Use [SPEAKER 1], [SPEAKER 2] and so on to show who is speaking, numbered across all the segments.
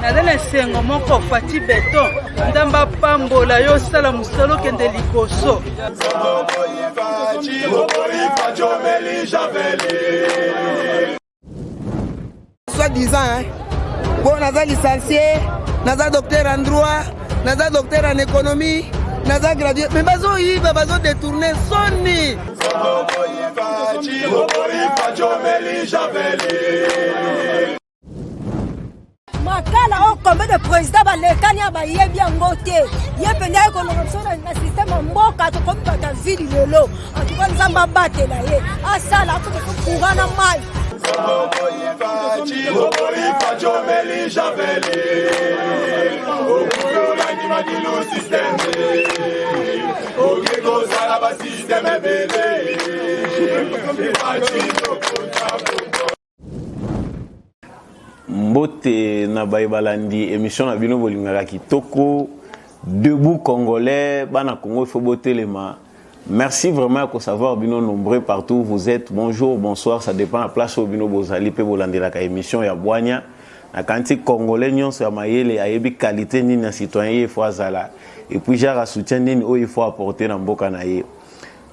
[SPEAKER 1] Nadana sengo moko fati beton. Ndamba pambola yo sala musolo kende likoso.
[SPEAKER 2] Soi-disant, hein. Bon, naza licencié, naza docteur en droit, naza docteur en économie, naza gradué. Mais bazo yiba, bazo détourner soni.
[SPEAKER 3] Makala o combien de présidents balekani abayebi yango te ye penda ye kolongoso na système mboka to comme bata ville lelo en tout cas nzamba batela ye asala akuto kugana mai
[SPEAKER 4] Mbote na balandi émission na bino bolingaka kitoko debout congolais bana Congo il faut boter les mains. Merci vraiment pour savoir bino nombreux partout où vous êtes. Bonjour, bonsoir, ça dépend la place où bino bozali pe bolandelaka émission ya Bwanya na kanti congolais nyonso ya mayele ayebi qualité ni na citoyen il faut azala et puis jara soutien nini o il faut apporter na mboka na ye.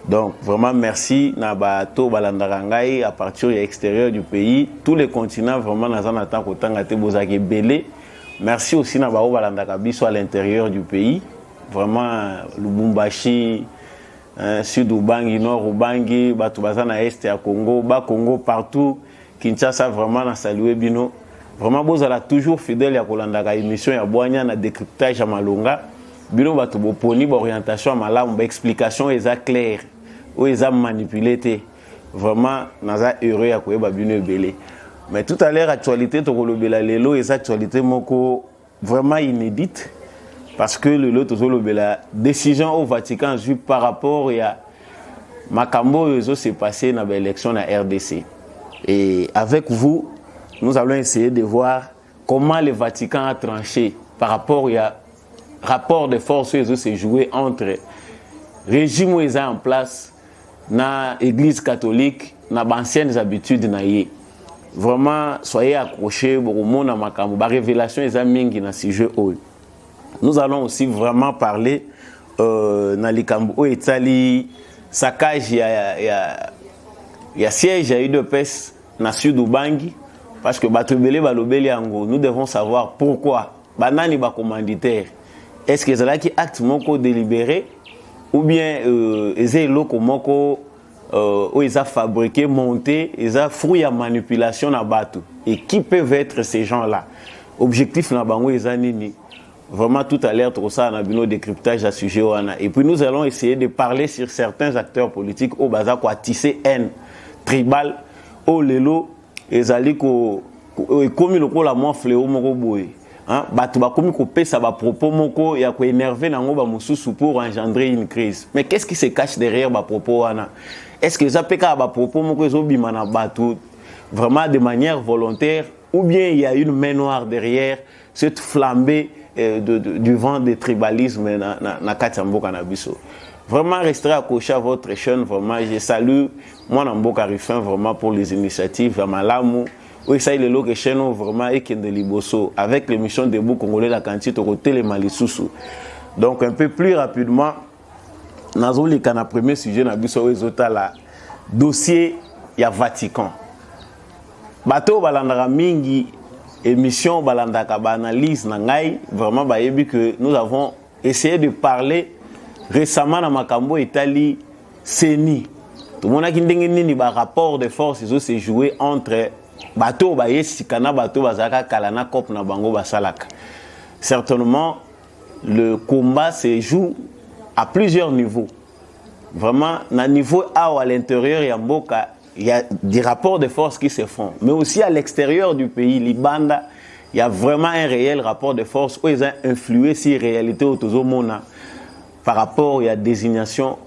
[SPEAKER 4] Donc vraiment merci na bato balandarangai à partir de l'extérieur du pays, tous les continents vraiment nazan attend kotanga te bozaki belé. Merci aussi na bao balandaka biso à l'intérieur du pays. Vraiment Lubumbashi, Sud Ubangi, Nord Ubangi, bato bazana Est à Congo, Bas Congo partout, Kinshasa vraiment na saluer bino. Vraiment bozala toujours fidèle ya kolandaka émission ya Bwanya na décryptage à Malonga. Bino bato boponi ba orientation à malamu ba explication eza claire. Ou ils ont manipulé. Vraiment, nous sommes heureux à quoi babino belé. Mais tout à l'heure, actualité, tokolo-bela lelo, et actualité moko vraiment inédite. Parce que le lot la décision au Vatican vu par rapport à Makambo, ils s'est passé dans l'élection de la RDC. Et avec vous, nous allons essayer de voir comment le Vatican a tranché par rapport à rapport de force qui s'est joué entre régime où ils ont en place na église catholique na anciennes habitudes na ye. Vraiment soyez accrochés pour mona makambo ba révélation eza mingi na sujet oyo. Nous allons aussi vraiment parler na likambo etali saccage ya siège ya UDPS na Sud Ubangi parce que bato belé balobeli yango nous devons savoir pourquoi banani ba commanditaire est-ce que ezalaki acte moko délibéré ou bien les locaux moko où ils ont fabriqué, monté, ils ont fruit à manipulation na bateau. Et qui peuvent être ces gens-là? Objectif na bango ils ont nini. Vraiment tout à l'heure trop ça na bino décryptage à sujet wana. Et puis nous allons essayer de parler sur certains acteurs politiques au baza quoi tisser haine tribal au lelo ezali ko comme le ko la moi fléau moko boye. Hein, batu bakomi ko pesa ba propos moko ya ko énerver nango ba mususu pour engendrer une crise. Mais qu'est-ce qui se cache derrière ba propos wana? Est-ce que ça peut ka ba propos moko zo bima na batu vraiment de manière volontaire ou bien il y a une main noire derrière cette flambée du vent de tribalisme na katamboka na biso. Vraiment restez accrochés à votre chaîne, vraiment je salue moi Namboka Rifin vraiment pour les initiatives à Malamu. Oui, ça il est là que chez nous vraiment et qui de Liboso avec l'émission Debout Congolais la quantité au côté les Malisusu. Donc un peu plus rapidement, nazoli kana premier sujet na biso ezota la dossier ya Vatican. Bato balandaka mingi émission balandaka ba analyse na ngai vraiment ba yebi que nous avons essayé de parler récemment na makambo Italie CENI. Tout le monde a qui ndenge nini ba rapport de force ils ont se joué entre bateau ba yesikana bateau bazaka kalana kop na bango basalaka. Certainement le combat se joue à plusieurs niveaux. Vraiment na niveau A ou à l'intérieur ya mboka il y a des rapports de force qui se font, mais aussi à l'extérieur du pays Libanda, il y a vraiment un réel rapport de force où ils ont influé sur la réalité autour mona par rapport à la désignation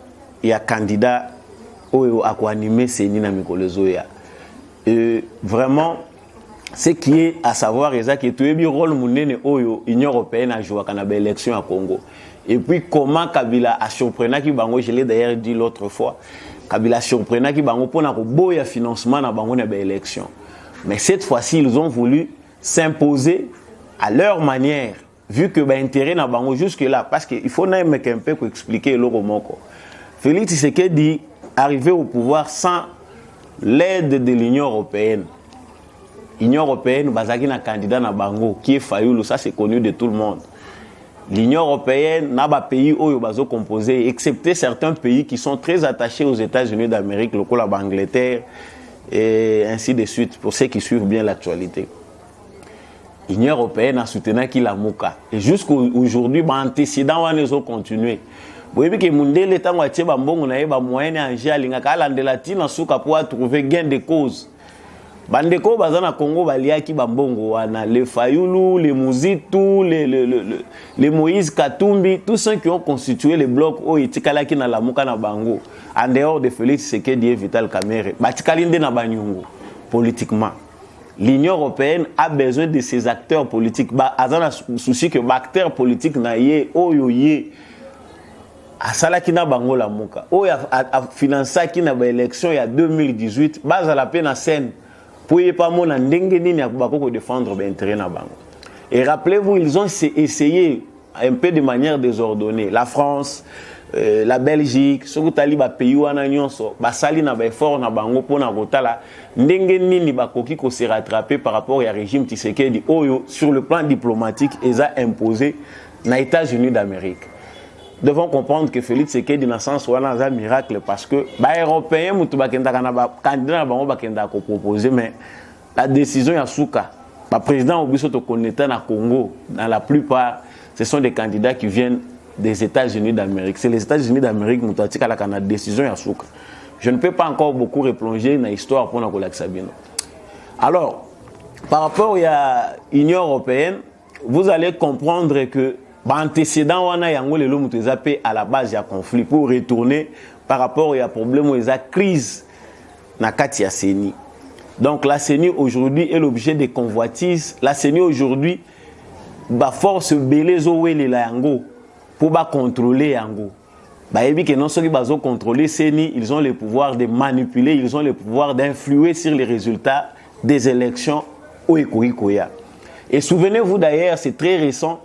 [SPEAKER 4] il y a candidat où à quoi animer c'est Nina Mikolozoya. Vraiment, ce qui est à savoir, c'est que tout le rôle de l'Union européenne a joué à l'élection à Congo. Et puis, comment Kabila a surpris qui bango, je l'ai d'ailleurs dit l'autre fois, Kabila a surpris qui bango pour un beau financement dans l'élection. Mais cette fois-ci, ils ont voulu s'imposer à leur manière, vu que l'intérêt n'a pas jusque-là, parce qu'il faut même un peu expliquer le roman. Félix Tshisekedi arrivé au pouvoir sans l'aide de l'Union européenne. L'Union européenne, Bazaki un candidat na bango qui est Fayoulou, ça c'est connu de tout le monde. L'Union européenne n'a pas pays où ils sont composés, excepté certains pays qui sont très attachés aux États-Unis d'Amérique, le coup la Angleterre et ainsi de suite, pour ceux qui suivent bien l'actualité. L'Union européenne a soutenu qui la mouka. Et jusqu'à aujourd'hui, antécédents ont continué. Vous voyez que Mundele tango atie ba mbongo na ye ba moyenne anje alinga kala ndela tina suka pour trouver gain de cause. Bandeko bazana Congo baliaki ba mbongo wana les Fayoulou, les Muzitu, les Moïse Katumbi, tous ceux qui ont constitué le bloc o itikalaki na lamuka na bango en dehors de Félix Tshisekedi et Vital Kamerhe. Batikalinde na banyungu politiquement. L'Union européenne a besoin de ces acteurs politiques. Ba azana souci que acteurs politiques na ye oyoye a salakina bango la muka. Oya a financé qui na ba élection il y a 2018, base à la peine à scène. Pour y pas mon ndenge nini ya bako défendre ben intérêt na bango. Et rappelez-vous, ils ont essayé un peu de manière désordonnée. La France, la Belgique, surtout taliba pays wana nyonso, basali na ba effort na bango pona kotala ndenge nini bakoki ko se rattraper par rapport au régime Tshisekedi oyo sur le plan diplomatique ils a imposé na États-Unis d'Amérique. Devons comprendre que Félix Tshisekedi na sens wana un miracle parce que ba européen mutu bakenda kana ba candidat na bango bakenda ko proposer mais la décision ya suka ba président obiso to connaître na Congo dans la plupart ce sont des candidats qui viennent des États-Unis d'Amérique. C'est les États-Unis d'Amérique qui ont la décision à Souka. Je ne peux pas encore beaucoup replonger dans l'histoire pour la Sabino. Alors, par rapport à l'Union européenne, vous allez comprendre que l'antécédent à la base du conflit pour retourner par rapport à problème de la crise dans la CENI. Donc la CENI aujourd'hui est l'objet des convoitises. La CENI aujourd'hui va force belé la yango pour contrôler yango. Que non seulement ils contrôler CENI, ils ont le pouvoir de manipuler, ils ont le pouvoir d'influer sur les résultats des élections au Ekoikoya. Et souvenez-vous d'ailleurs, c'est très récent,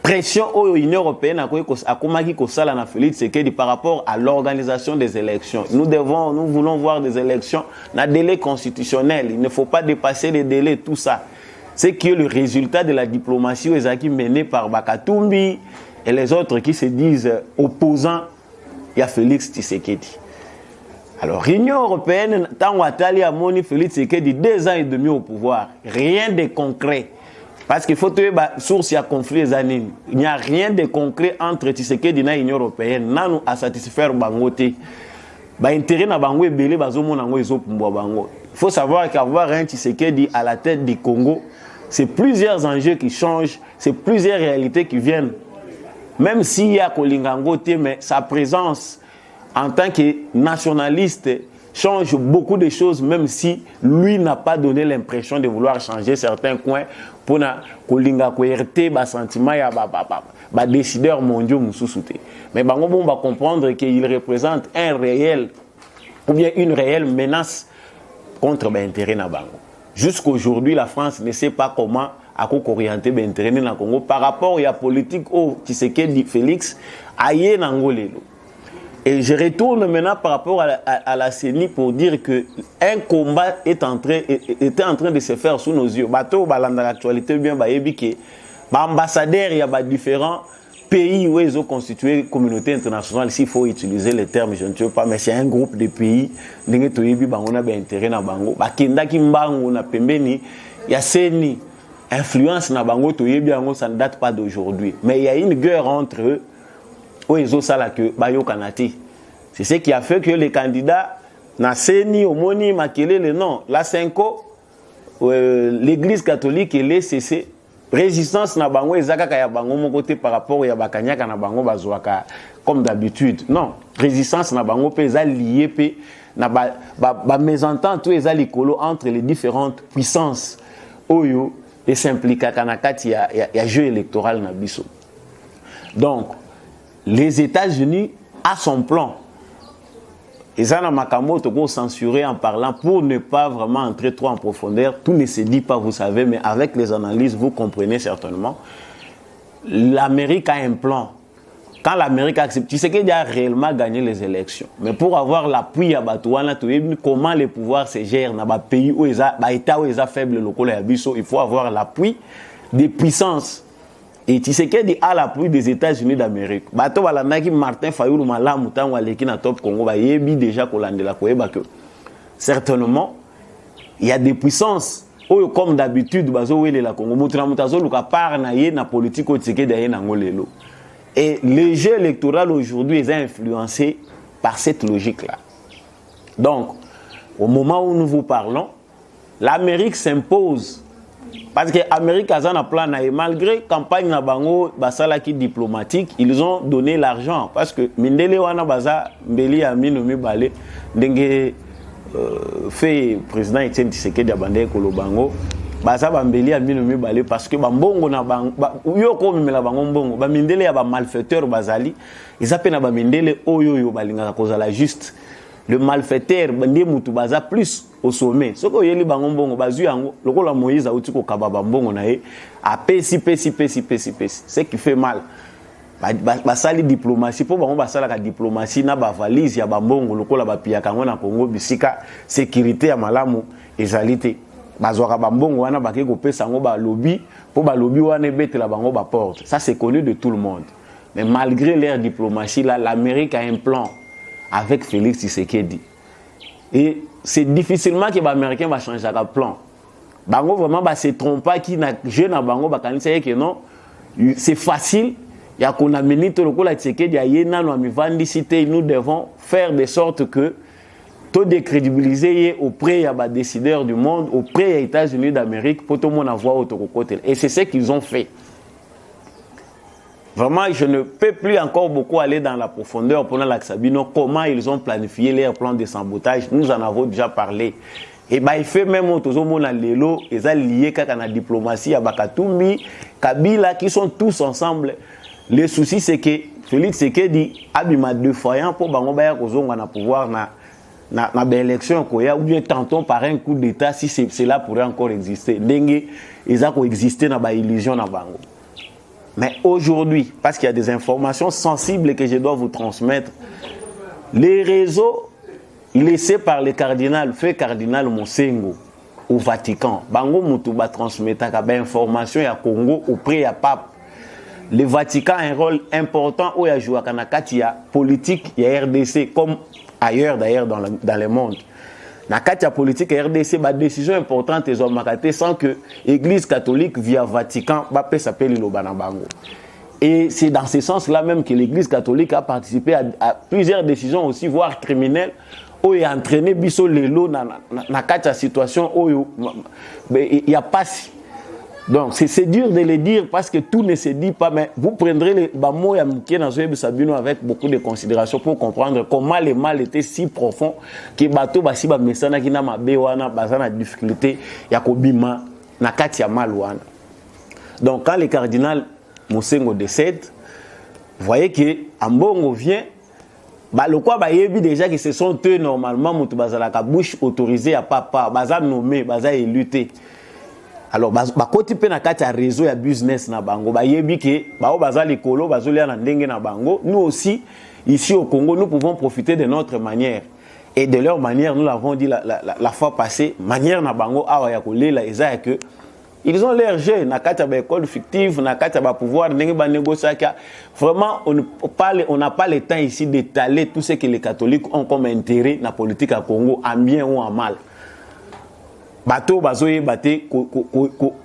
[SPEAKER 4] pression au Union européenne a komaki kosala na Félix Tshisekedi par rapport à l'organisation des élections. Nous voulons voir des élections dans délai constitutionnel. Il ne faut pas dépasser les délais, tout ça. C'est que le résultat de la diplomatie menée par Bakatumbi et les autres qui se disent opposants, il y a Félix Tshisekedi. Alors, l'Union européenne, tant qu'Atali a moni Félix Tshisekedi 2 ans et demi au pouvoir, rien de concret. Parce qu'il faut trouver une source à conflit. Il n'y a rien de concret entre Tshisekedi et l'Union européenne. Nous à satisfaire Bangote. L'intérêt na Bango est belé, il faut savoir qu'avoir un Tshisekedi à la tête du Congo, c'est plusieurs enjeux qui changent, c'est plusieurs réalités qui viennent. Même s'il y a Kolingangote, mais sa présence en tant que nationaliste change beaucoup de choses, même si lui n'a pas donné l'impression de vouloir changer certains coins pour Kolinga Koerte, sentiment ya décideurs mondiaux moussouté. Mais on va comprendre qu'il représente un réel ou bien une réelle menace contre l'intérêt na bango. Jusqu'aujourd'hui, la France ne sait pas comment orienter l'intérêt na Congo par rapport à la politique au Tshisekedi Félix aye nangolelo. Et je retourne maintenant par rapport à la CENI pour dire que un combat était en train de se faire sous nos yeux. Bateau balanda l'actualité bien bayebi que ambassadeurs il y a différents pays où ils ont constitué communauté internationale. S'il faut utiliser les termes, je ne sais pas, mais c'est un groupe de pays. Ndenge toyebi bango na ba intérêt na bango. Bakenda ki mbango na pembeni ya CENI. Influence na bango toyebi bango, ça ne date pas d'aujourd'hui. Mais il y a une guerre entre eux. C'est ce qui a fait que les candidats na CENI, Omoni, Makele, le nom, la Cinco, l'église catholique et les CC, résistance na bango ezaka kaya bango mon côté par rapport à bakanyaka na bango bazwaka comme d'habitude. Non, résistance na bango pe za lié pe na ba mésentente tout eza likolo entre les différentes puissances oyo et s'impliquer kana kati ya jeu électoral na biso. Donc les États-Unis a son plan. Et ça, dans Makambo, tu peux censurer en parlant pour ne pas vraiment entrer trop en profondeur. Tout ne se dit pas, vous savez, mais avec les analyses, vous comprenez certainement. L'Amérique a un plan. Quand l'Amérique accepte, tu sais qu'il a réellement gagné les élections. Mais pour avoir l'appui à Batouana, comment les pouvoirs se gèrent dans les pays où ils ont faible local, il faut avoir l'appui des puissances. Et tu sais qu'il a l'appui des États-Unis d'Amérique. Bato balandaki Martin Fayulu malamu tango aleki na top Congo ba yebi déjà kolandela koyeba que certainement il y a des puissances comme d'habitude bazo wele la Congo mutuna mutazo luka par na ye na politique o tseke d'aye na ngolelo. Et le jeu électoral aujourd'hui est influencé par cette logique-là. Donc, au moment où nous vous parlons, l'Amérique s'impose. Parce que l'Amérique a un plan, et malgré la campagne na bango, basalaki diplomatique, ils ont donné l'argent. Parce que Mindele wana baza mbeli amino mibale, ndenge fait président Etienne Tshisekedi abandé kolo bango. Baza bambeli amino mibale parce que bambongo na bango yo ko mimela bango mbongo ba mindele ya ba malfaiteur bazali izape na ba mindele oyo yo balinga kozala juste le malfaiteur bande mutu baza plus au sommet soko yeli bango mbongo bazu yango lokola Moïse auti ko kaba bambongo na ye a pesi ce qui fait mal basali diplomatie po bango basala ka diplomatie na ba valise ya bambongo lokola ba pia kango na Congo bisika sécurité ya malamu ezalité bazwaka bambongo wana bake kopesa ngo ba lobby po ba lobby wana betela bango ba porte. Ça c'est connu de tout le monde. Mais malgré leur diplomatie là, l'Amérique a un plan avec Félix Tshisekedi. Et c'est difficilement que les Américains va changer un plan. Bango vraiment ba se trompe pas qui na jeune à bango ba kanisa que non, c'est facile. Il y a qu'on a mené tout le coup la Tshisekedi ya yena no amivandi cité, nous devons faire de sorte que tout décrédibiliser auprès des décideurs du monde, auprès des États-Unis d'Amérique, pour tout le monde avoir autour côté. Et c'est ce qu'ils ont fait. Vraiment, je ne peux plus encore beaucoup aller dans la profondeur pendant l'Axabino, comment ils ont planifié leur plan de sabotage. Nous en avons déjà parlé. Et il fait même tout le monde à l'élo, ils ont lié à la diplomatie, à Bakatumbi, Kabila, qui sont tous ensemble. Le souci, c'est que Félix Tshisekedi a mis deux foyers pour Bangobaya Kozonga na pouvoir na élection ou bien tantôt par un coup d'état si cela pourrait encore exister. Dengue, ils ont coexisté dans la illusion na bango. Mais aujourd'hui, parce qu'il y a des informations sensibles que je dois vous transmettre, les réseaux laissés par le cardinal, fait cardinal Monsengo au Vatican, bango mutu ba transmettre des informations à Congo auprès du pape. Le Vatican a un rôle important où il y a joué à la politique et RDC comme ailleurs d'ailleurs dans le monde. Dans la politique et RDC, il y a des décisions importantes sans que l'Église catholique via Vatican s'appelle le Banabango. Et c'est dans ce sens-là même que l'Église catholique a participé à plusieurs décisions aussi, voire criminelles, où il a entraîné Bisso Lelo dans la situation où il n'y a pas si. Donc c'est dur de le dire parce que tout ne se dit pas, mais vous prendrez les mots Sabino avec beaucoup de considération pour comprendre comment le mal était si profond que bateau basi ba mesana ki na mabe wana bazana difficulté ya kobima na kati ya mal wana. Donc quand le cardinal Monsengo décède, vous voyez que Ambongo vient le quoi ba yebi déjà que ce sont eux normalement mutu bazala ka bouche autorisée à papa baza nommé baza éluté. Alors, côté pe na kati ya réseau ya business na bango, ba yebi ke ba o baza likolo bazolia na ndenge na bango. Nous aussi ici au Congo, nous pouvons profiter de notre manière. Et de leur manière, nous l'avons dit la fois passée, manière na bango awa ya kolela eza que ils ont l'air jeunes, na kati ya école fictive, na kati ya pouvoir ndenge ba négocier. Vraiment on n'a pas le temps ici d'étaler tout ce que les catholiques ont comme intérêt dans la politique à Congo en bien ou en mal. Bateau bazoye bate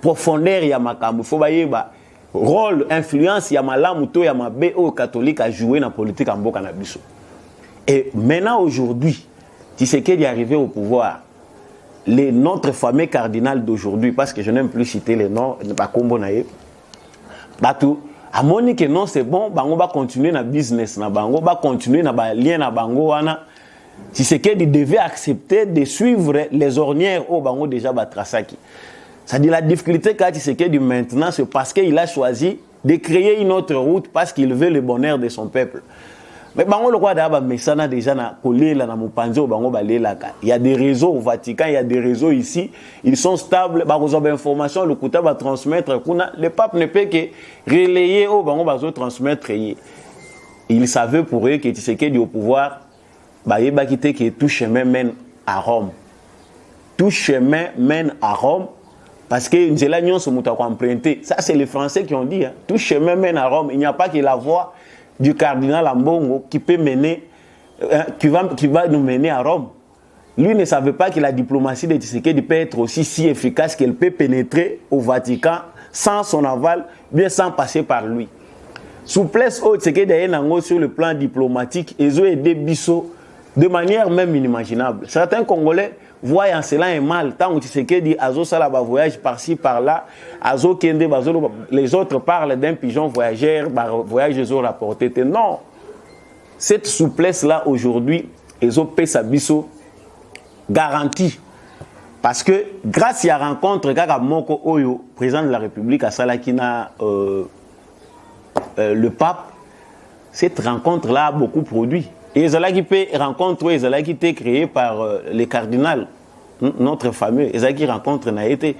[SPEAKER 4] profondeur ya makambo faut bayeba rôle influence ya malamu to ya mabe au catholique a joué dans politique en mboka na biso. Et maintenant aujourd'hui Tshisekedi est arrivé au pouvoir, notre fameux cardinal d'aujourd'hui, parce que je n'aime plus citer les noms, pas kombo na ye bato a moni que non c'est bon, bango va continuer na business na bango, va continuer na ba lien na bango wana. Tshisekedi devait accepter de suivre les ornières au bango déjà batrasaki. Ça dit la difficulté qu'a Tshisekedi maintenant, c'est parce qu'il a choisi de créer une autre route parce qu'il veut le bonheur de son peuple. Mais bango le quoi d'abord mais ça n'a déjà na kolela na mupanzo bango balela ka. Il y a des réseaux au Vatican, il y a des réseaux ici, ils sont stables, ba reçoit information, le kouta va transmettre kuna le pape ne peut que relayer au bango bazo transmettre. Il savait pour eux que Tshisekedi au pouvoir ba yeba kité que tout chemin mène à Rome. Tout chemin mène à Rome parce que Nzela Nyonso muta ko emprunter. Ça c'est les Français qui ont dit hein. Tout chemin mène à Rome, il n'y a pas que la voie du cardinal Ambongo qui peut mener, qui va nous mener à Rome. Lui ne savait pas que la diplomatie de Tshisekedi peut être aussi si efficace qu'elle peut pénétrer au Vatican sans son aval, bien sans passer par lui. Souplesse au Tshisekedi sur le plan diplomatique, ils ont aidé Bisso de manière même inimaginable. Certains Congolais voient en cela un mal. Tant que Tshisekedi Azo Salaba voyage par-ci, par-là, Azo Kende, les autres parlent d'un pigeon voyageur, voyage aux rapporté. Non. Cette souplesse-là, aujourd'hui, ils ont payé sa bisso garantie. Parce que grâce à la rencontre, Kaka Moko Oyo, président de la République à Salakina, le pape, cette rencontre-là a beaucoup produit. Et les rencontres, qui été créées par les cardinals, notre fameux, les rencontres n'a été.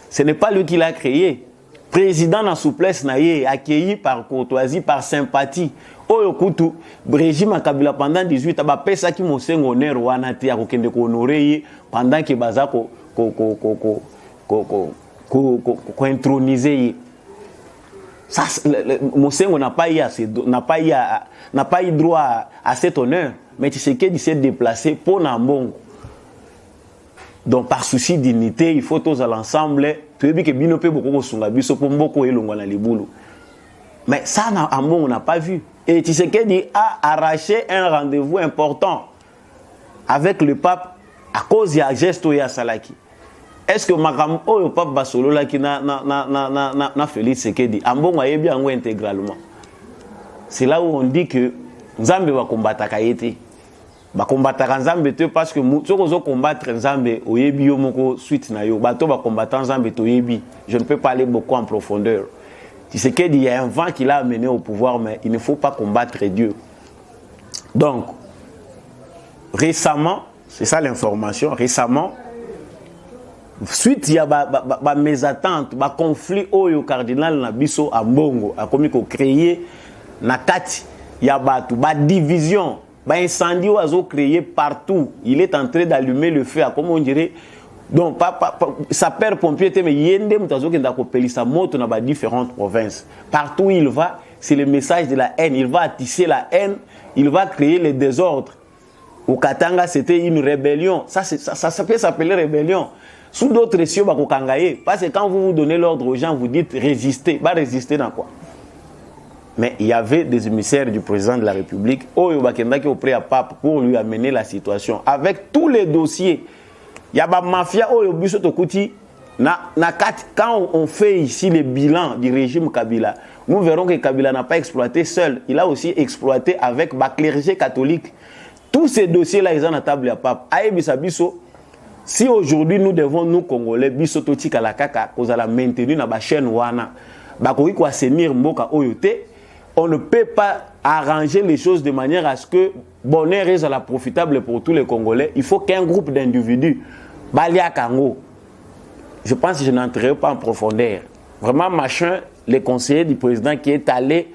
[SPEAKER 4] Ce n'est pas lui qui l'a créé. Président en souplesse n'a été accueilli par courtoisie, par sympathie. Oyo kutu, régime Kabila pendant 18 ans, pesa qui m'oseng honneur wanati à kokende ko honorer pendant que baza ko introniser. Ça, Mosengo n'a pas eu droit à cet honneur, mais Tshisekedi s'est déplacé pour Nambongo. Donc, par souci d'unité, il faut tous à l'ensemble. Mais ça, on n'a pas vu. Et Tshisekedi a arraché un rendez-vous important avec le pape à cause de geste de Salaki. Est-ce que Makam le pape Basolo là qui na Félix Tshisekedi ambongo ayebi yango intégralement? C'est là où on dit que Nzambe va combattre Kayete. Ba combattre Nzambe te parce que soko zo combattre Nzambe oyebi yo moko suite na yo. Bato ba combattre Nzambe to yebi. Je ne peux pas aller beaucoup en profondeur. Tshisekedi il y a un vent qui l'a amené au pouvoir mais il ne faut pas combattre Dieu. Donc récemment, c'est ça l'information, récemment suite il y a mes attentes, conflit au cardinal Nabiso à Mbongo, a commis qu'on créer nakati, il y a ba division, incendie oiseau créé partout. Il est en train d'allumer le feu, comme on dirait. Donc sapeur pompier mais yende mutazo kenda ko pelisa moto na ba différentes provinces. Partout où il va, c'est le message de la haine. Il va attiser la haine, il va créer le désordre. Au Katanga, c'était une rébellion. Ça peut s'appeler rébellion. Sous d'autres cieux, parce que quand vous donnez l'ordre aux gens, vous dites résister. Bah, résister dans quoi? Mais il y avait des émissaires du président de la République qui ont pris à pape pour lui amener la situation. Avec tous les dossiers, il y a la mafia quand on fait ici le bilan du régime Kabila, nous verrons que Kabila n'a pas exploité seul. Il a aussi exploité avec le clergé catholique. Tous ces dossiers-là, ils ont à table à pape. Si aujourd'hui nous devons, nous Congolais, bisototi kalakaka, qu'on a maintenu dans la chaîne wana, on ne peut pas arranger les choses de manière à ce que bonheur soit profitable pour tous les Congolais. Il faut qu'un groupe d'individus, Balia Kango, je pense que je n'entrerai pas en profondeur. Vraiment, machin, les conseillers du président qui est allé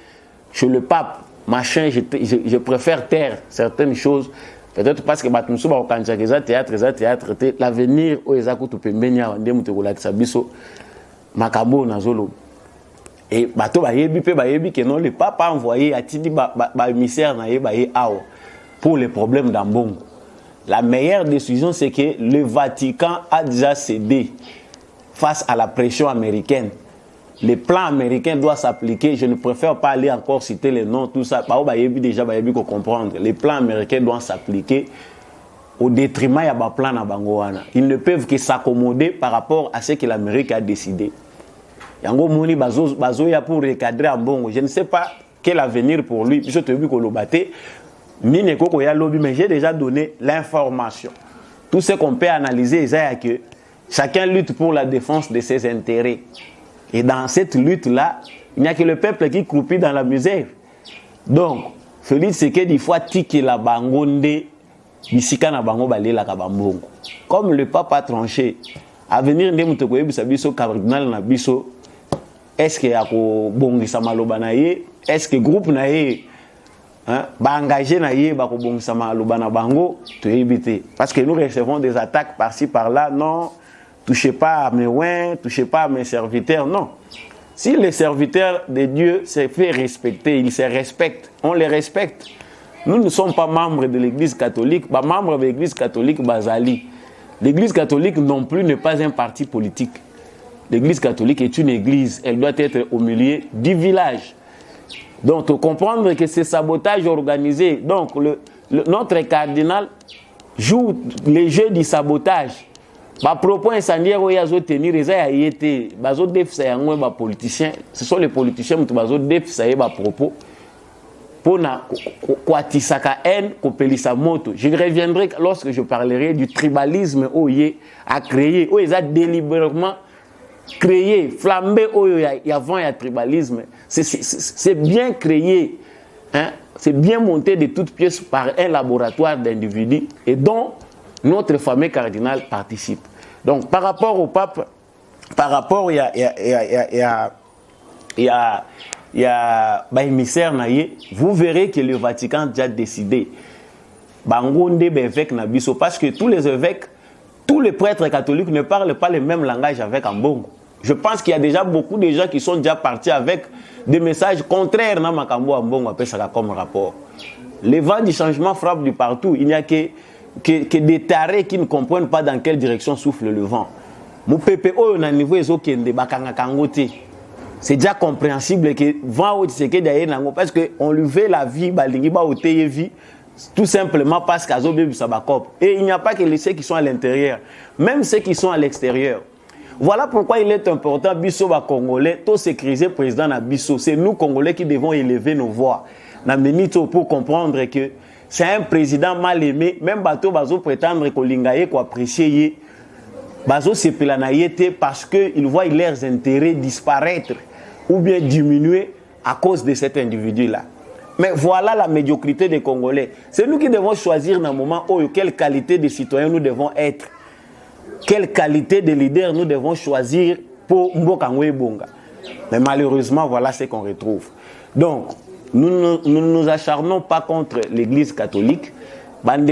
[SPEAKER 4] chez le pape, machin, je préfère taire certaines choses. Peut-être parce que Batmusu va au théâtre, l'avenir où ils ont tout Menya, Sabiso, Makabo, Nazolo. Et Bato Bayebi, que non, le pape a envoyé à Tidi émissaire pour les problèmes d'Ambongo. La meilleure décision, c'est que le Vatican a déjà cédé face à la pression américaine. Les plans américains doivent s'appliquer. Je ne préfère pas aller encore citer les noms, tout ça. Déjà, comprendre. Les plans américains doivent s'appliquer au détriment de plan à Bangoana. Ils ne peuvent que s'accommoder par rapport à ce que l'Amérique a décidé. Yango Moni Bazoya pour recadrer en bon. Je ne sais pas quel avenir pour lui. Je te dis que le batté, mais j'ai déjà donné l'information. Tout ce qu'on peut analyser, c'est que chacun lutte pour la défense de ses intérêts. Et dans cette lutte-là, il n'y a que le peuple qui croupit dans la misère. Donc, Félix Tshisekedi fois tiki la bangonde bisika na bango balela ka bambongo. Comme le pape a tranché, à venir ndé muto koyebisa biso cardinal na biso, est-ce que yako bongisa maloba na ye, est-ce que groupe na ye ba engagé na ye ba ko bongisa maloba na bango, to éviter parce que nous recevons des attaques par-ci par-là, non, touchez pas à mes ouins, touchez pas à mes serviteurs, non. Si les serviteurs de Dieu se fait respecter, ils se respectent, on les respecte. Nous ne sommes pas membres de l'église catholique, pas membres de l'église catholique Bazali. L'église catholique non plus n'est pas un parti politique. L'église catholique est une église, elle doit être au milieu du village. Donc, comprendre que c'est sabotage organisé. Donc, notre cardinal joue les jeux du sabotage. Bah, propos incendiaire où il y a tenir les été, bazo défsa politiciens, ce sont les politiciens qui bazo défsa ba propos pour na kwatisaka haine ko pelisa moto. Je reviendrai lorsque je parlerai du tribalisme où il a créé, où ils a délibérément créé, flambé où il y a avant il y a tribalisme. C'est bien créé, hein? C'est bien monté de toutes pièces par un laboratoire d'individus et dont notre fameux cardinal participe. Donc, par rapport au pape, par rapport, il y a émissaire naïe, vous verrez que le Vatican a déjà décidé. Bangonde évêque nabiso, parce que tous les évêques, tous les prêtres catholiques ne parlent pas le même langage avec Ambongo. Je pense qu'il y a déjà beaucoup de gens qui sont déjà partis avec des messages contraires à Makambo Ambongo, appelle ça comme rapport. Les vents du changement frappent du partout. Il n'y a que des tarés qui ne comprennent pas dans quelle direction souffle le vent. Mon PPO, on a niveau c'est déjà compréhensible que vent parce qu'on lui fait la vie, tout simplement parce qu'à et il n'y a pas que ceux qui sont à l'intérieur, même ceux qui sont à l'extérieur. Voilà pourquoi il est important, Bisso Congolais, tous ces crises président à Bisso, c'est nous Congolais qui devons élever nos voix. Pour comprendre que c'est un président mal aimé, même bateau bazo prétendre que l'ingaye ko apprécier bazo se pelanaïté parce que ils voient leurs intérêts disparaître ou bien diminuer à cause de cet individu là. Mais voilà la médiocrité des Congolais. C'est nous qui devons choisir dans un moment où quelle qualité de citoyens nous devons être. Quelle qualité de leader nous devons choisir pour Mbokangwe Bonga. Mais malheureusement, voilà ce qu'on retrouve. Donc, nous ne nous acharnons pas contre l'église catholique. Non,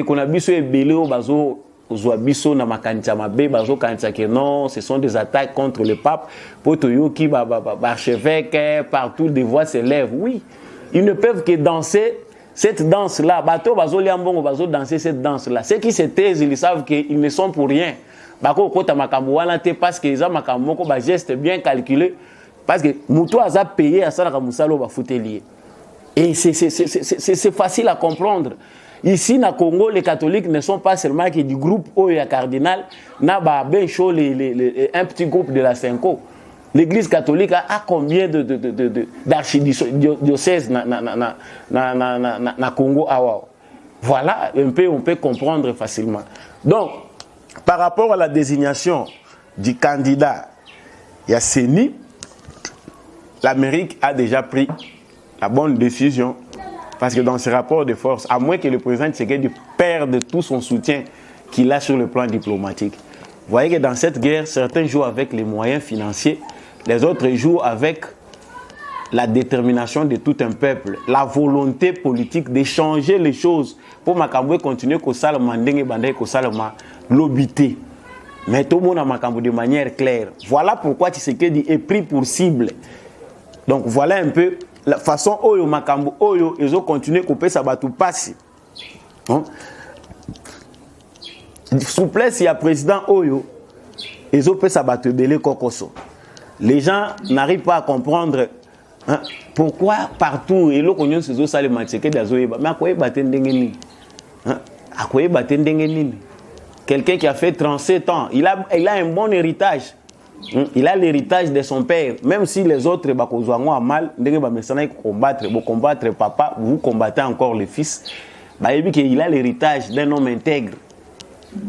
[SPEAKER 4] ce sont des attaques contre le pape. Potoyoki, archevêque, partout des voix s'élèvent. Oui, ils ne peuvent que danser cette danse-là. Danser cette danse-là. Ceux qui se taisent, ils savent qu'ils ne sont pour rien. Parce qu'ils ont un geste bien calculé. Parce que Moutou a payé à ça, et c'est facile à comprendre. Ici, au Congo, les catholiques ne sont pas seulement que du groupe Oya Cardinal, un petit groupe de la Cinco. L'église catholique a combien d'archidiocèses na Congo? Voilà, on peut comprendre facilement. Donc, par rapport à la désignation du candidat Yasseni, l'Amérique a déjà pris la bonne décision parce que dans ce rapport de force, à moins que le président Tshisekedi perde tout son soutien qu'il a sur le plan diplomatique. Vous voyez que dans cette guerre, certains jouent avec les moyens financiers, les autres jouent avec la détermination de tout un peuple, la volonté politique de changer les choses pour Makamboué continuer qu'au Salman Ndenge Bandé qu'au Salman l'obité. Mais tout le monde a Makamboué de manière claire. Voilà pourquoi Tshisekedi est pris pour cible. Donc voilà un peu la façon Oyo Makambo Oyo, ils ont continué à couper sa batou passe. Souplesse, il y a président Oyo, ils ont fait sa batou belé kokoso. Les gens n'arrivent pas à comprendre pourquoi partout et l'eau qu'on se zo sale matcheke d'azoeba. Mais à quoi batendengeni? À quoi batendengeni? Quelqu'un qui a fait 37 ans, il a un bon héritage. Il a l'héritage de son père. Même si les autres ont mal, combattre papa, vous combattez encore le fils. Il a l'héritage d'un homme intègre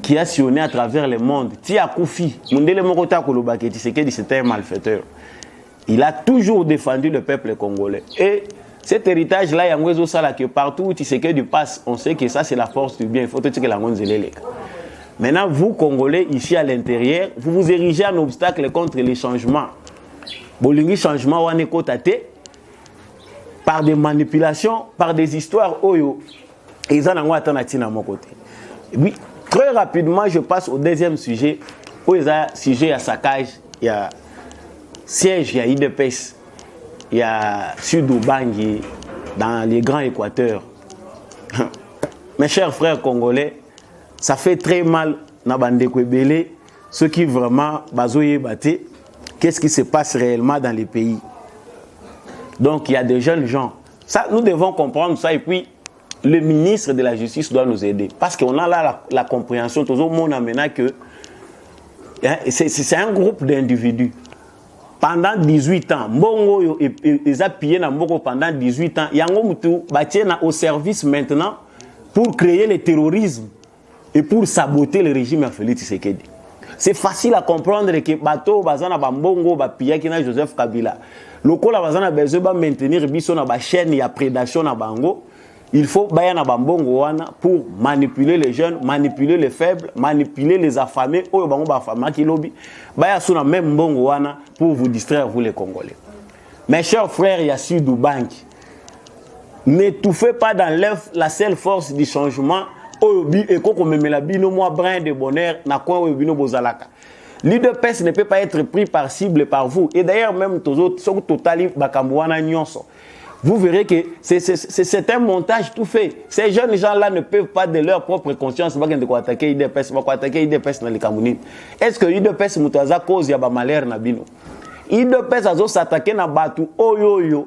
[SPEAKER 4] qui a sillonné à travers le monde. Tia Koufi, c'était un malfaiteur. Il a toujours défendu le peuple congolais. Et Cet héritage-là, il y a un ça que partout où tu sais que tu passes, on sait que ça c'est la force du bien. Il faut te dire que la Maintenant, vous, Congolais, ici à l'intérieur, vous vous érigez un obstacle contre les changements. Bolingi changement, on est côté par des manipulations, par des histoires. Oyo, et ça n'a pas été à mon côté. Oui, très rapidement, je passe au deuxième sujet. Où il y a sujet à saccage, il y a siège, il y a IDPS, il y a Sud-Ubangi, dans les grands Équateurs. Mes chers frères congolais, ça fait très mal na bande Kwebele, ceux qui vraiment bazoye baté, qu'est-ce qui se passe réellement dans les pays. Donc il y a des jeunes gens. Ça, nous devons comprendre ça et puis le ministre de la Justice doit nous aider. Parce qu'on a là la compréhension, tout le monde a maintenant que c'est un groupe d'individus. Pendant 18 ans, Mbongo ils ont pillé Mbongo pendant 18 ans. Yango Moutou bâti au service maintenant pour créer le terrorisme et pour saboter le régime de Félix Tshisekedi. C'est facile à comprendre que bateau bazana Mbongo ba pillé qui na Joseph Kabila. Lokola bazana besoin ba maintenir biso na ba chaîne ya prédation na bango. Il faut baya na bambongo wana pour manipuler les jeunes, manipuler les faibles, manipuler les affamés. Oyo bango ba affamés ki lobi. Baya suna même mbongo wana pour vous distraire vous les Congolais. Mes chers frères, il y a Sud-Ubangi. N'étouffez pas dans l'œuf la seule force du changement. Oyobi et koko memela bino moi brin de bonheur na coin oyobino bozalaka. L'UDPS ne peut pas être pris par cible par vous. Et d'ailleurs même tous autres sont totali bakambouana nyonso. Vous verrez que c'est un montage tout fait. Ces jeunes gens-là ne peuvent pas de leur propre conscience attaquer l'UDPS, attaquer l'UDPS dans les Camerounais. Est-ce que l'UDPS mutaza cause ya ba malheur na bino? l'UDPS azo s'attaquer na batu oyoyo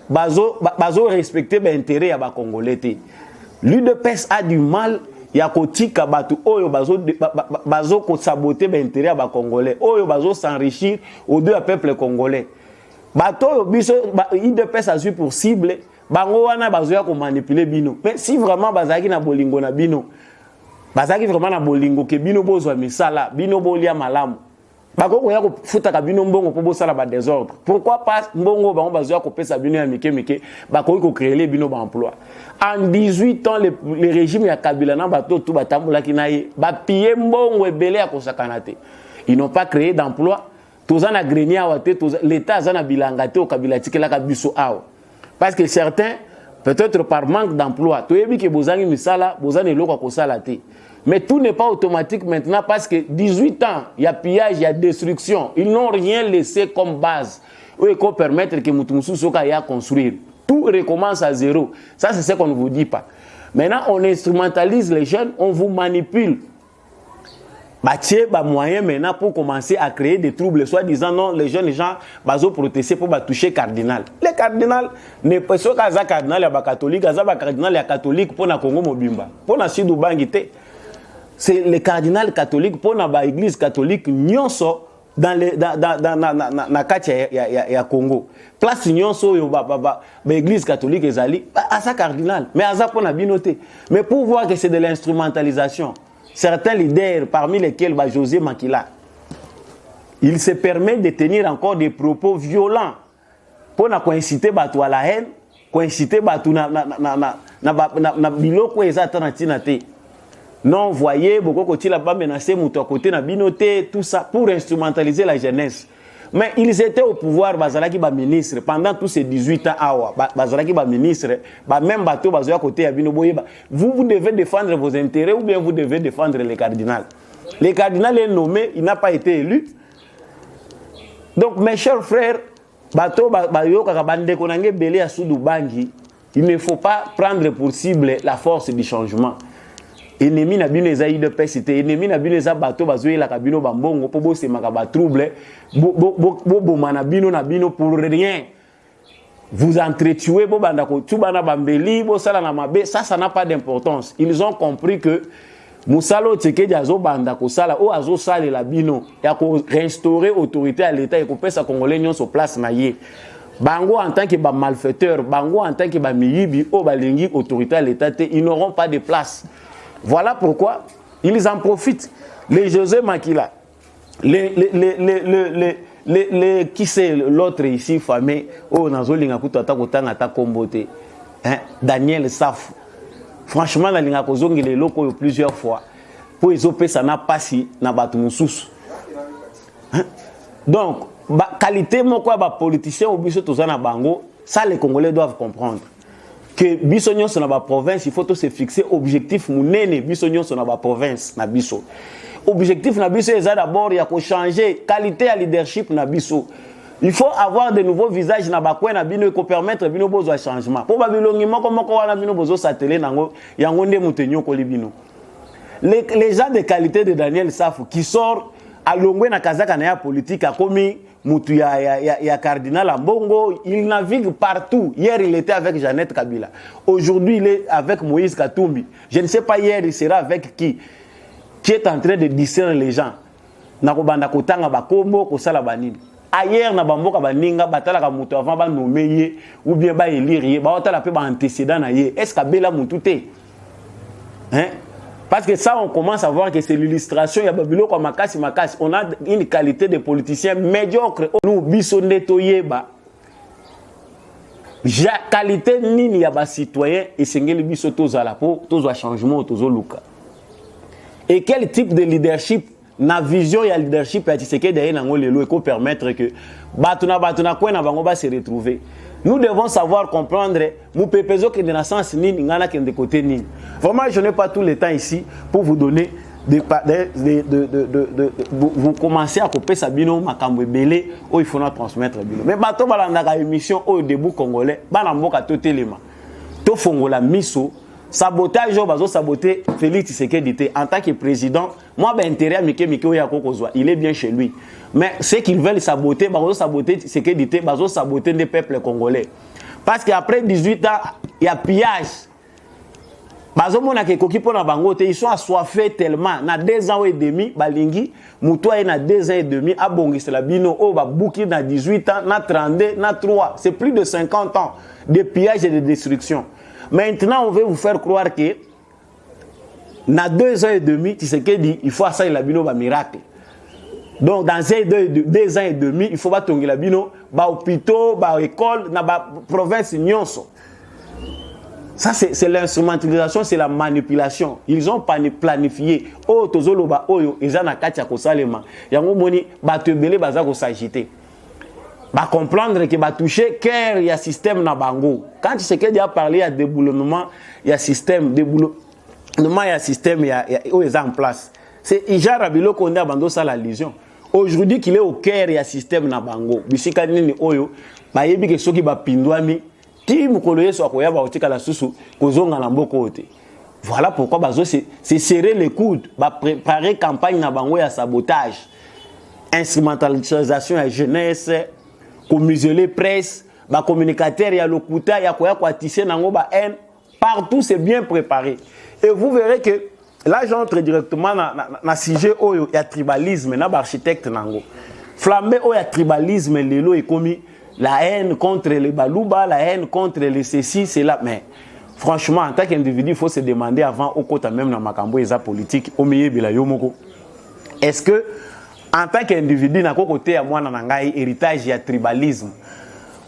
[SPEAKER 4] bazo respecter ba intérêt ya ba Congolais. L'UDPS a du mal ya kotika batu oyo bazo ko saboter ba intérêt ya ba Congolais. Oyo bazo s'enrichir au deux peuple congolais. Bato biso IDPS a su pour cible bango wana bazoya ko manipuler bino. Mais si vraiment bazaki na bolingo na bino, bazaki vraiment na bolingo ke bino bozwa misala, bino bolia malamu. Bako ko ya ko futa ka bino mbongo po bosala ba désordre. Pourquoi pas mbongo bango bazoya ko pesa bino ya mike bako ko créer bino ba emploi. En 18 ans le régime ya Kabila na bato tout batambola kinaye ba piller mbongo ebele ya ko sakanate. Ils n'ont pas créé d'emploi. L'État a bilangate au Kabila tikela kabiso ao. Parce que certains, peut-être par manque d'emploi, mais tout n'est pas automatique maintenant parce que 18 ans, il y a pillage, il y a destruction. Ils n'ont rien laissé comme base. Ils peuvent permettre que Moutoussou Soka y a construire. Tout recommence à zéro. Ça, c'est ce qu'on ne vous dit pas. Maintenant, on instrumentalise les jeunes, on vous manipule. Bâtir des moyens maintenant pour commencer à créer des troubles, soit disant non, les jeunes gens bazo protester pour toucher cardinal. Les cardinal ne pas ce qu'à cardinal ya catholique, à cardinal ya catholique pour na Congo Mobimba, pour na Sud-Ubangi. C'est les cardinal catholique pour na église catholique nyonso dans les na katia ya Congo. Place nyonso yo église catholique ezali à sa cardinal, mais à ça pour na binoté. Mais pour voir que c'est de l'instrumentalisation. Certains leaders, parmi lesquels José Makila, il se permet de tenir encore des propos violents pour inciter Batou à la haine, pour inciter Batou na biloko ezatanatinate. Non, voyez, beaucoup côté là pas menacé mouto à côté na binoté, tout ça pour instrumentaliser la jeunesse. Mais ils étaient au pouvoir, Bazalaki ba ministre, pendant tous ces 18 ans, Bazalaki ba ministre, même bateau Bazoya côté à Binoboye, vous devez défendre vos intérêts ou bien vous devez défendre les cardinals. Le cardinal est nommé, il n'a pas été élu. Donc mes chers frères, bateau Bayo Kakabande Konange Belé à Sud-Ubangi, il ne faut pas prendre pour cible la force du changement. Ennemi na bino eza IDPS c'était ennemi na bino eza bato bazoye la kabino bambongo po bose makaba trouble bo mana bino na bino pour rien. Vous entretuez bo banda ko tubana bambeli bo sala na mabe, ça n'a pas d'importance. Ils ont compris que Musalo Tshisekedi azo banda ko sala o azo sala la bino ya ko restaurer autorité à l'état et ko pesa congolais nyon sur place na ye. Bango en tant que malfaiteur, bango en tant que miyibi o balingi autorité à l'état, ils n'auront pas de place. Voilà pourquoi ils en profitent. Les José Makila, les qui c'est l'autre ici, famille, oh, Nazolinga Kutata Kotanga Takombote, Daniel Saf. Franchement, la Linga Kozongi les locaux plusieurs fois. Pour les OP, ça n'a pas si, n'a pas tout sous. Donc, qualité, moi, quoi, politicien, ou biso, tout ça, na bango, ça, les Congolais doivent comprendre. Que bisognon sur la province, il faut tout se fixer objectif mounene bisognon sur la province na biso. Objectif na biso est d'abord il y a que changer qualité à leadership na biso. Il faut avoir de nouveaux visages na bakwe na bino ko permettre bino bozo changement. Pour babilongimo comme ko wana bino bozo satellé nango yango nde mutenyo ko libino. Les gens de qualité de Daniel Saf qui sort à longwe na kazaka na ya politique a commis Moutou ya Cardinal Ambongo, il navigue partout. Hier, il était avec Jeannette Kabila. Aujourd'hui, il est avec Moïse Katumbi. Je ne sais pas hier, il sera avec qui est en train de discerner les gens. Nakobanda kotanga bakombo kosala banini. Ailleurs, na bamboka baninga batala ka mutu avant ba nommer ou bien ba élire ba otala pe ba antécédent na ye. Est-ce kabela mutu te? Hein? Parce que ça, on commence à voir que c'est l'illustration. Il y a Babilo comme Makasi. On a une qualité de politiciens médiocres. Nous, Bissonde Toyeba. Qualité nini y a des citoyens et c'est que les Bissotos à la peau, tous les changements, tous les luka. Et quel type de leadership, na vision et leadership, c'est que derrière nous les lois qui permettre que batuna quoi na bango va se retrouver. Nous devons savoir comprendre mon pépezo qui est de la sens ni ngana qui est de côté ni. Vraiment, je n'ai pas tout le temps ici pour vous donner vous commencer à couper Sabino makambo belé où il faut nous transmettre bino. Mais bato balanda émission au début congolais, bana mboka totelema. To fongola miso sabotage au bazo saboter Félix Tshisekedi en tant que président. Moi ben intérêt à Mike Oya Kokozwa, il est bien chez lui. Mais ceux qui veulent saboter, bazo saboter Tshisekedi, bazo saboter des peuples congolais. Parce qu'après 18 ans, il y a pillage. Bazo mona ke koki pona bango te, ils sont assoiffés tellement. Na 2 ans et demi, balingi, mutoa na 2 ans et demi, abongisi la bino, oh ba bouki na 18 ans, na 32, na 3. C'est plus de 50 ans de pillage et de destruction. Maintenant, on veut vous faire croire que dans 2 ans et demi, tu sais qu'il dit il faut ça la bino ba miracle. Donc dans 2 ans et demi, il faut pas tomber la bino ba hôpitaux, ba école, na ba province nyonso. Ça c'est l'instrumentalisation, c'est la manipulation. Ils ont planifié. Oh tozolo ba oyo ezana katia ko salema. Yango moni ba tebele baza ko s'agiter. Bah comprendre que bah toucher cœur il y a système na bango. Quand tu sais qu'il y a parlé à déboulonnement, il y a système déboulonnement, il y a système il y a en place. C'est Ija Rabilo qu'on a abandonné ça la légion. Aujourd'hui qu'il est au cœur il y a système na bango. Bisika nini oyo bah yebi que ceux qui bah pindwami qui mukoloye so akoya ba otika la susu kozonga na mboko ote. Voilà pourquoi bah c'est serrer les coudes, bah préparer campagne na bango ya sabotage, instrumentalisation à jeunesse. Comme museler presse, ba communicateur, il y a locuta, il y a quoi tisser nango ba haine, partout c'est bien préparé. Et vous verrez que là j'entre directement na sujet où il y a tribalisme, na ba architecte nango. Flambé où il y a tribalisme, lelo est commis la haine contre les balouba, la haine contre les ceci, c'est là. Mais franchement, en tant qu'individu, il faut se demander avant au côté même dans makambo eza politique, au milieu de la yomoko. Est-ce que en tant qu'individu, na côté à moi nangai héritage ya tribalisme,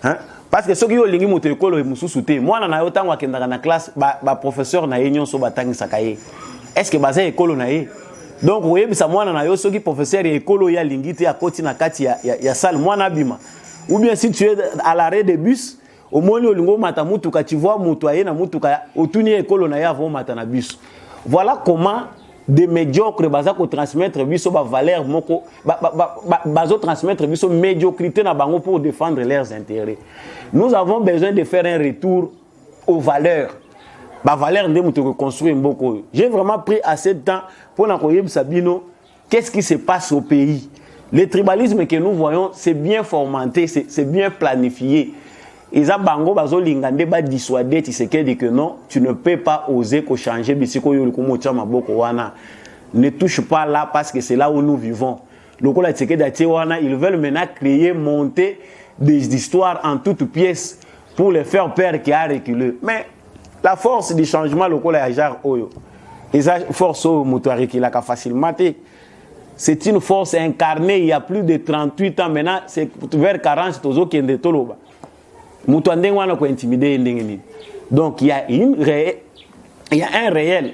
[SPEAKER 4] hein? Parce que ceux qui ont lingi moto école et mususu te, moi na yo tango akendaka na classe ba professeur na yenyon so batangi sakaye. Est-ce que baza école na ye? Donc vous voyez ça moi na yo ceux qui professeur et école ya lingi te akoti na kati ya salle moi na bima. Ou bien si tu es à l'arrêt de bus, au moins le lingo mata mutuka tu vois mutoyer na mutuka otuni école na ya vont mata na bus. Voilà comment des médiocres baza ko transmettre biso ba valeur moko bazo transmettre biso médiocrité na bango pour défendre leurs intérêts. Nous avons besoin de faire un retour aux valeurs. Ba valeur de muto construire mboko. J'ai vraiment pris assez de temps pour na koyeb sabino qu'est-ce qui se passe au pays. Le tribalisme que nous voyons, c'est bien fomenté, c'est bien planifié. Et ça, bango bazo lingande ba dissuader, tu sais que non, tu ne peux pas oser ko changer bisiko yo ko mocha maboko wana. Ne touche pas là parce que c'est là où nous vivons. Loko la tseke dati wana, ils veulent maintenant créer, monter des histoires en toutes pièces pour les faire peur qui a reculé. Mais la force du changement loko la jar oyo. Et ça force au moto reculer ka facilement. c'est une force incarnée il y a plus de 38 ans maintenant, c'est vers 40 tozo qui est toloba. Mutu ndenge wana ko intimider ndenge ni. Donc il y a un réel,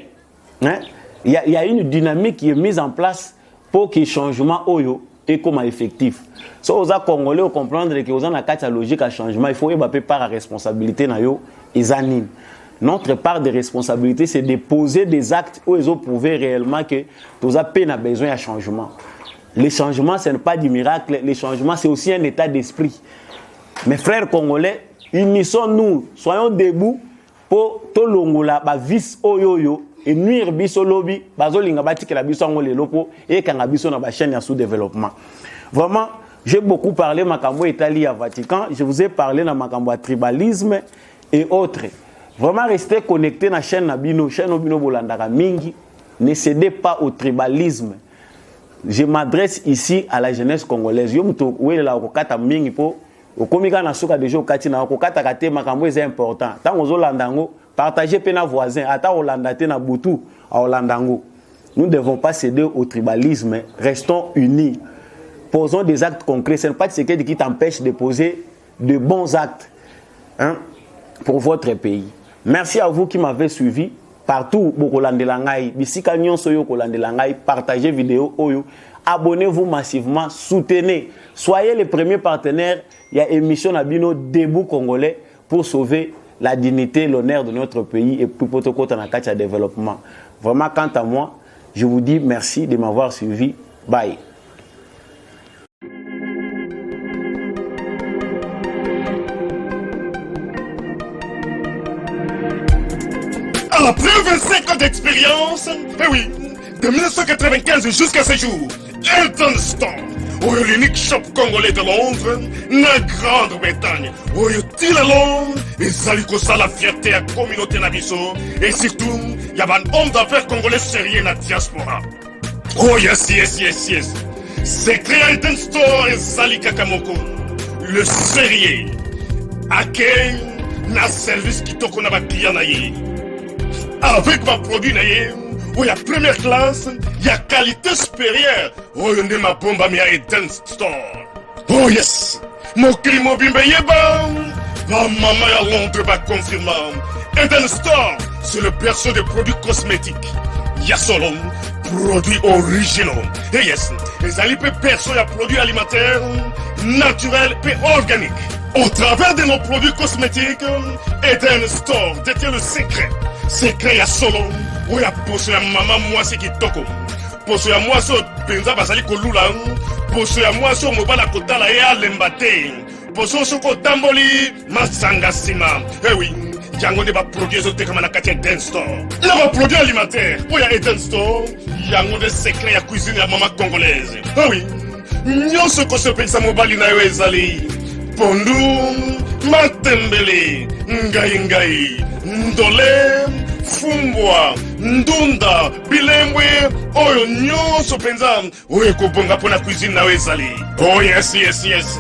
[SPEAKER 4] hein? Il y a une dynamique qui est mise en place pour que le changement oyo est comme effectif. Si vous êtes Congolais, vous comprendre que vous avez une logique à changement, il faut y part à responsabilité na yo izanine. Notre part de responsabilité, c'est de poser des actes où ils ont prouvé réellement que vous avez besoin de changement. Les changements, ce n'est pas du miracle. Les changements, c'est aussi un état d'esprit. Mes frères congolais, unissons-nous, soyons debout pour tout l'ongola, vis oyoyo, et nuire biso lobby, bazolinga batike la biso ngole lopo, et kanga biso na ba chaîne ya sous-développement. Vraiment, j'ai beaucoup parlé makambo Italie à Vatican, je vous ai parlé na makambo tribalisme et autres. Vraiment, restez connectés à la chaîne Nabino, chaîne Nabino Bolandara Mingi. Ne cédez pas au tribalisme. Je m'adresse ici à la jeunesse congolaise. Yo muto oué la okata mingi po. Okomika na soka déjà okati na okata kate makambo c'est important. Tant aux Holandango, partagez pena voisin. Ata Holandate na Boutou à Holandango. Nous ne devons pas céder au tribalisme. Restons unis. Posons des actes concrets. Ce n'est pas ce qui t'empêche de poser de bons actes, hein, pour votre pays. Merci à vous qui m'avez suivi partout. Partagez vidéo, abonnez-vous massivement, soutenez. Soyez les premiers partenaires. Il y a émission Nabino Debout Congolais pour sauver la dignité, l'honneur de notre pays et pour le développement. Vraiment, quant à moi, je vous dis merci de m'avoir suivi. Bye.
[SPEAKER 5] Après 25 ans d'expérience, eh oui, de 1995 jusqu'à ce jour, Elton Store, l'unique shop congolais de Londres, la Grande-Bretagne, il est long, et ça lui cause la fierté à la communauté nabiso, et surtout, il y a un homme d'affaires congolais sérieux dans la diaspora. Oh yes, yes, yes, yes. C'est créé Elton Store et Zali Kakamoko, le sérieux, à quel na service qui toko na ba client na ye. Avec ma produit, il y a première classe, il y a qualité supérieure. Oh, il y a ma bombe à Eden Store. Oh yes, mon crime bimbe yeba. Ma maman à Londres va confirmer. Eden Store, c'est le berceau des produits cosmétiques. Il y a solo produits originaux. Et yes, les alipes perso et produits alimentaires, naturels et organiques. Au travers de nos produits cosmétiques, Eden Store détient le secret. Secret ya solo, où ya poso ya maman moi c'est qui toko. Poso ya moi so penza basali kolula, poso ya moi so mobala kotala ya lembate. Poso so ko tamboli masanga sima. Eh oui, yango ne ba produit zo tekama na kati Eden Store. Na ba produit alimentaire, où ya Eden Store, yango de secret ya cuisine ya maman congolaise. Eh oui, nyonso ko so penza mobali na yo ezali. Pondu, matembele, ngai, ndole, fumbwa, ndunda, bilembwe, oyo nyonso penza, oyo kobonga pona cuisine na wezali. Oh yes, yes, yes.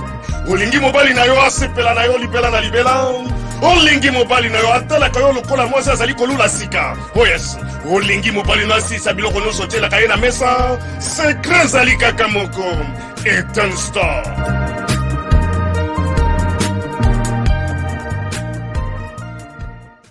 [SPEAKER 5] Olingi mobali na yo asepela na yo libela na libela. Olingi mobali na yo atala kayo lokola mwasi azali kolula sika. Oh yes. Olingi mobali na sisa biloko nyonso tela kaye na mesa. Secret zali kaka moko. Eden Store.